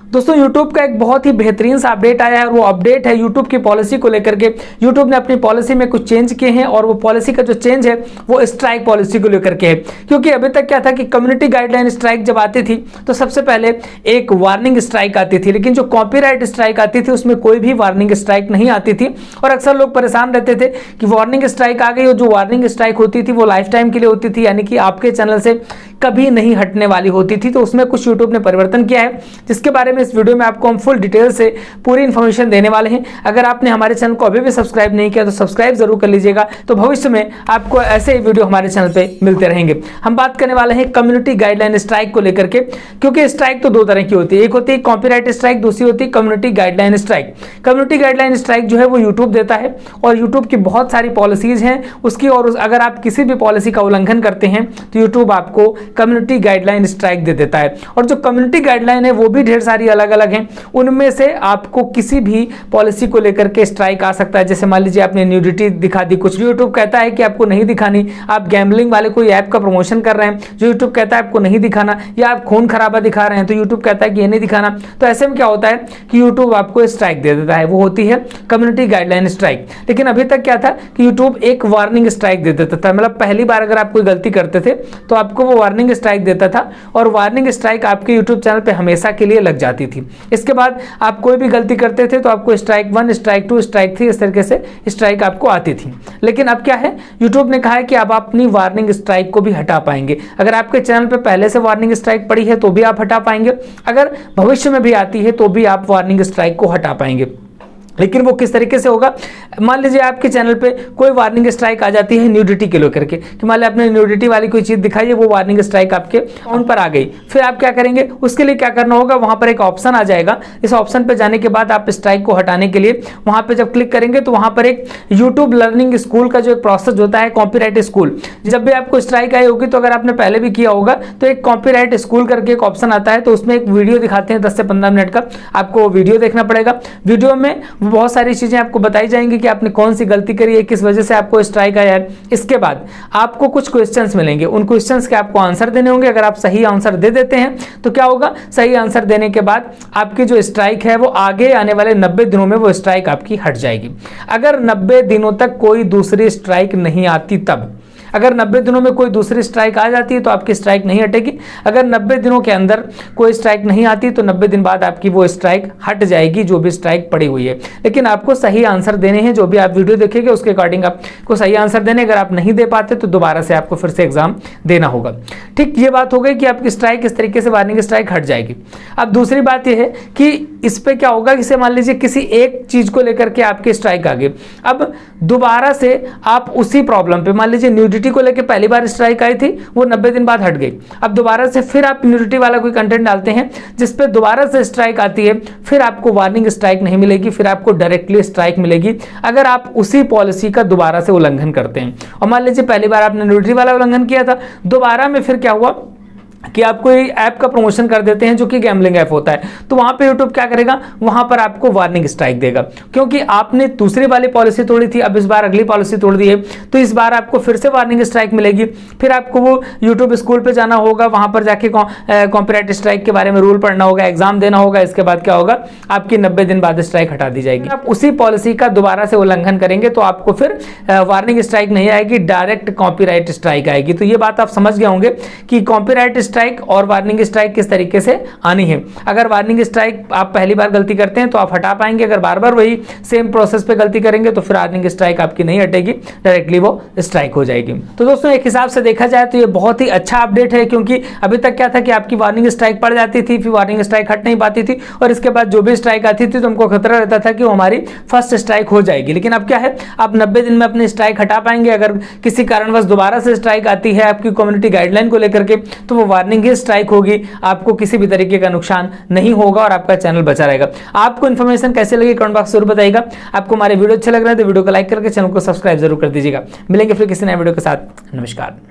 दोस्तों YouTube का एक बहुत ही बेहतरीन सा अपडेट आया है और वो अपडेट है YouTube की पॉलिसी को लेकर के। YouTube ने अपनी पॉलिसी में कुछ चेंज किए हैं और वो पॉलिसी का जो चेंज है वो स्ट्राइक पॉलिसी को लेकर के है। क्योंकि अभी तक क्या था कि कम्युनिटी गाइडलाइन स्ट्राइक जब आती थी तो सबसे पहले एक वार्निंग स्ट्राइक आती थी, लेकिन जो कॉपीराइट स्ट्राइक आती थी उसमें कोई भी वार्निंग स्ट्राइक नहीं आती थी और अक्सर लोग परेशान रहते थे कि वार्निंग स्ट्राइक आ गई और जो वार्निंग स्ट्राइक होती थी वो लाइफ टाइम के लिए होती थी, यानी कि आपके चैनल से कभी नहीं हटने वाली होती थी। तो उसमें कुछ YouTube ने परिवर्तन किया है जिसके बारे में इस वीडियो में आपको हम फुल डिटेल से पूरी इन्फॉर्मेशन देने वाले हैं। अगर आपने हमारे चैनल को अभी भी सब्सक्राइब नहीं किया तो सब्सक्राइब जरूर कर लीजिएगा, तो भविष्य में आपको ऐसे ही वीडियो हमारे चैनल पे मिलते रहेंगे। हम बात करने वाले हैं कम्युनिटी गाइडलाइन स्ट्राइक को लेकर के, क्योंकि स्ट्राइक तो दो तरह की होती है, एक होती है कॉपीराइट स्ट्राइक, दूसरी होती है community guideline strike. Community guideline strike जो है वो यूट्यूब देता है और यूट्यूब की बहुत सारी पॉलिसीज हैं उसकी, और अगर आप किसी भी पॉलिसी का उल्लंघन करते हैं तो यूट्यूब आपको कम्युनिटी गाइडलाइन स्ट्राइक दे देता है। और जो कम्युनिटी गाइडलाइन है वो भी ढेर सारी अलग अलग हैं, उनमें से आपको किसी भी पॉलिसी को लेकर के स्ट्राइक आ सकता है। जैसे मान लीजिए आपने न्यूडिटी दिखा दी, कुछ यूट्यूब कहता है कि आपको नहीं दिखानी, आप गैम्बलिंग वाले कोई ऐप का प्रमोशन कर रहे हैं जो यूट्यूब कहता है आपको नहीं दिखाना, या आप खून खराबा दिखा रहे हैं तो यूट्यूब कहता है कि ये नहीं दिखाना। तो ऐसे में क्या होता है कि यूट्यूब आपको स्ट्राइक दे देता है, वो होती है कम्युनिटी गाइडलाइन स्ट्राइक। लेकिन अभी तक क्या था कि यूट्यूब एक वार्निंग स्ट्राइक दे देता था, मतलब पहली बार अगर आप कोई गलती करते थे तो आपको वो वार्निंग स्ट्राइक देता था और वार्निंग स्ट्राइक आपके यूट्यूब चैनल पे हमेशा के लिए लग जाती थी। इसके बाद आप कोई भी गलती करते थे तो आपको स्ट्राइक 1, स्ट्राइक 2, स्ट्राइक 3 इस तरीके से स्ट्राइक आपको आती थी। लेकिन अब क्या है, यूट्यूब ने कहा है कि अब आप अपनी वार्निंग स्ट्राइक को भी हटा पाएंगे। अगर आपके चैनल पे पहले से वार्निंग स्ट्राइक पड़ी है तो भी आप हटा पाएंगे, अगर भविष्य में भी आती है तो भी आप वार्निंग स्ट्राइक को हटा पाएंगे। लेकिन वो किस तरीके से होगा, मान लीजिए आपके चैनल पे कोई वार्निंग स्ट्राइक आ जाती है न्यूडिटी के लेकर के, कि मान लीजिए आपने न्यूडिटी वाली कोई चीज दिखाई है, वो वार्निंग स्ट्राइक आपके अकाउंट पर आ गई, फिर आप क्या करेंगे, उसके लिए क्या करना होगा, वहां पर एक ऑप्शन आ जाएगा। इस ऑप्शन पे जाने के बाद आप स्ट्राइक को हटाने के लिए वहां पे जब क्लिक करेंगे तो वहां पर एक यूट्यूब लर्निंग स्कूल का जो एक प्रोसेस होता है कॉपीराइट स्कूल, जब भी आपको स्ट्राइक आई होगी तो अगर आपने पहले भी किया होगा तो एक कॉपीराइट स्कूल करके एक ऑप्शन आता है, तो उसमें एक वीडियो दिखाते हैं 10 से 15 मिनट का, आपको वीडियो देखना पड़ेगा। वीडियो में बहुत सारी चीजें आपको बताई जाएंगी कि आपने कौन सी गलती करी है, किस वजह से आपको स्ट्राइक आया है। इसके बाद आपको कुछ क्वेश्चंस मिलेंगे, उन क्वेश्चंस के आपको आंसर देने होंगे। अगर आप सही आंसर दे देते हैं तो क्या होगा, सही आंसर देने के बाद आपकी जो स्ट्राइक है वो आगे आने वाले 90 दिनों में वो स्ट्राइक आपकी हट जाएगी। अगर 90 दिनों तक कोई दूसरी स्ट्राइक नहीं आती तब, अगर 90 दिनों में कोई दूसरी स्ट्राइक आ जाती है तो आपकी स्ट्राइक नहीं हटेगी। अगर 90 दिनों के अंदर कोई स्ट्राइक नहीं आती तो 90 दिन बाद आपकी वो स्ट्राइक हट जाएगी जो भी स्ट्राइक पड़ी हुई है। लेकिन आपको सही आंसर देने हैं, जो भी आप वीडियो देखेंगे उसके अकॉर्डिंग आपको सही आंसर देने। अगर आप नहीं दे पाते तो दोबारा से आपको फिर से एग्जाम देना होगा। ठीक, ये बात हो गई कि आपकी स्ट्राइक इस तरीके से वार्निंग स्ट्राइक हट जाएगी। अब दूसरी बात यह है कि इस पे क्या होगा, जैसे मान लीजिए किसी एक चीज को लेकर के आपकी स्ट्राइक आ गई, अब दोबारा से आप उसी प्रॉब्लम पे, मान लीजिए न्यूडिटी को लेकर पहली बार स्ट्राइक आई थी, वो 90 दिन बाद हट गई, अब दोबारा से फिर आप न्यूडिटी वाला कोई कंटेंट डालते हैं जिस पे दोबारा से स्ट्राइक आती है, फिर आपको वार्निंग स्ट्राइक नहीं मिलेगी, फिर आपको डायरेक्टली स्ट्राइक मिलेगी अगर आप उसी पॉलिसी का दोबारा से उल्लंघन करते हैं। और मान लीजिए पहली बार आपने न्यूडिटी वाला उल्लंघन किया था, दोबारा में फिर क्या हुआ कि आप कोई ऐप का प्रमोशन कर देते हैं जो कि गैम्बलिंग ऐप होता है, तो वहां पे यूट्यूब क्या करेगा, वहां पर आपको वार्निंग स्ट्राइक देगा, क्योंकि आपने दूसरी वाली पॉलिसी तोड़ी थी, अब इस बार अगली पॉलिसी तोड़ दी है तो इस बार आपको फिर से वार्निंग स्ट्राइक मिलेगी। फिर आपको वो यूट्यूब स्कूल पे जाना होगा, वहां पर जाके कॉपीराइट स्ट्राइक के बारे में रूल पढ़ना होगा, एग्जाम देना होगा। इसके बाद क्या होगा, आपकी 90 दिन बाद स्ट्राइक हटा दी जाएगी। आप उसी पॉलिसी का दोबारा से उल्लंघन करेंगे तो आपको फिर वार्निंग स्ट्राइक नहीं आएगी, डायरेक्ट कॉपीराइट स्ट्राइक आएगी। तो ये बात आप समझ गए होंगे कि कॉपीराइट स्ट्राइक और वार्निंग स्ट्राइक किस तरीके से आनी है। अगर वार्निंग स्ट्राइक आप पहली बार गलती करते हैं तो आप हटा पाएंगे, अगर बार बार वही सेम प्रोसेस पे गलती करेंगे तो फिर वार्निंग स्ट्राइक आपकी नहीं हटेगी, डायरेक्टली वो स्ट्राइक हो जाएगी। तो दोस्तों एक हिसाब से देखा जाए तो ये बहुत ही अच्छा अपडेट है, क्योंकि अभी तक क्या था कि आपकी वार्निंग स्ट्राइक पड़ जाती थी, फिर वार्निंग स्ट्राइक हट नहीं पाती थी और इसके बाद जो भी स्ट्राइक आती थी तो हमको खतरा रहता था कि वो हमारी फर्स्ट स्ट्राइक हो जाएगी। लेकिन अब क्या है, आप 90 दिन में अपनी स्ट्राइक हटा पाएंगे। अगर किसी कारणवश दोबारा से स्ट्राइक आती है आपकी कम्युनिटी गाइडलाइन को लेकर के तो वो वार्निंग ही स्ट्राइक होगी, आपको किसी भी तरीके का नुकसान नहीं होगा और आपका चैनल बचा रहेगा। आपको इन्फॉर्मेशन कैसे लगी कमेंट बॉक्स जरूर बताइएगा। आपको हमारे वीडियो अच्छे लग रहे हैं तो वीडियो को लाइक करके चैनल को सब्सक्राइब जरूर कर दीजिएगा। मिलेंगे फिर किसी नए वीडियो के साथ। नमस्कार।